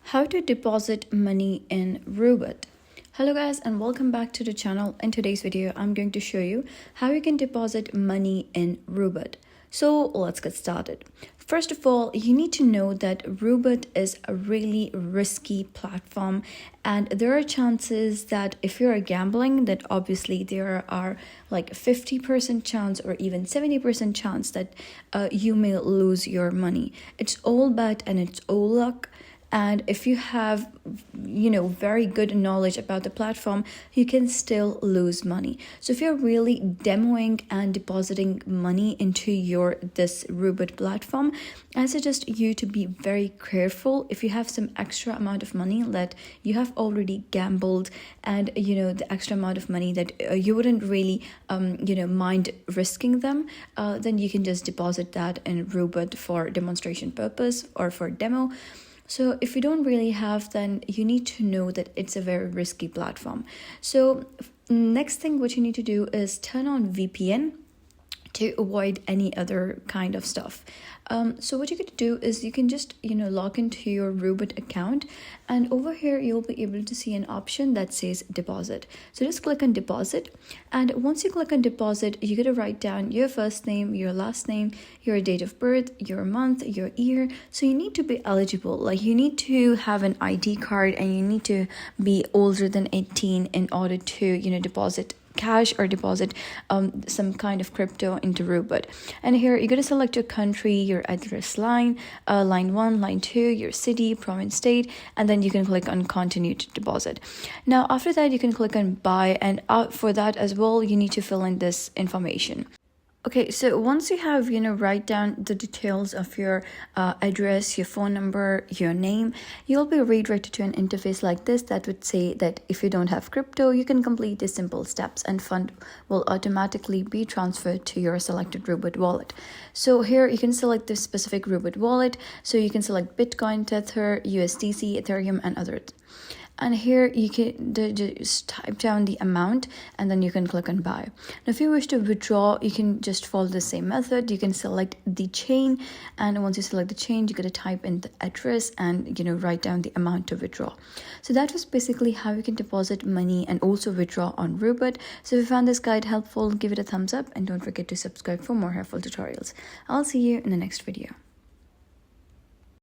How to deposit money in Roobet. Hello guys and welcome back to the channel. In today's video I'm going to show you how you can deposit money in Roobet. So let's get started. First of all, you need to know that Roobet is a really risky platform, and there are chances that if you're gambling, that obviously there are like 50% chance or even 70% chance that you may lose your money. It's all bet and it's all luck. And if you have very good knowledge about the platform, you can still lose money. So if you're really demoing and depositing money into this Roobet platform, I suggest you to be very careful. If you have some extra amount of money that you have already gambled, and the extra amount of money that you wouldn't really mind risking them, then you can just deposit that in Roobet for demonstration purpose or for demo. So if you don't really have, then you need to know that it's a very risky platform. So next thing what you need to do is turn on VPN to avoid any other kind of stuff. So what you can do is you can just log into your Roobet account, and over here you'll be able to see an option that says deposit. So just click on deposit, and once you click on deposit, you gotta write down your first name, your last name, your date of birth, your month, your year. So you need to be eligible, like you need to have an ID card and you need to be older than 18 in order to deposit cash or deposit some kind of crypto into Roobet. And here you're going to select your country, your address line, line 1, line 2, your city, province, state, and then you can click on continue to deposit. Now after that you can click on buy, and for that as well you need to fill in this information. Okay, so once you have, write down the details of your address, your phone number, your name, you'll be redirected to an interface like this that would say that if you don't have crypto, you can complete these simple steps and fund will automatically be transferred to your selected Roobet wallet. So here you can select the specific Roobet wallet. So you can select Bitcoin, Tether, USDC, Ethereum, and others. And here you can just type down the amount and then you can click on buy. Now if you wish to withdraw, you can just follow the same method. You can select the chain, and once you select the chain, you got to type in the address and write down the amount to withdraw. So that was basically how you can deposit money and also withdraw on Roobet. So if you found this guide helpful, give it a thumbs up and don't forget to subscribe for more helpful tutorials. I'll see you in the next video.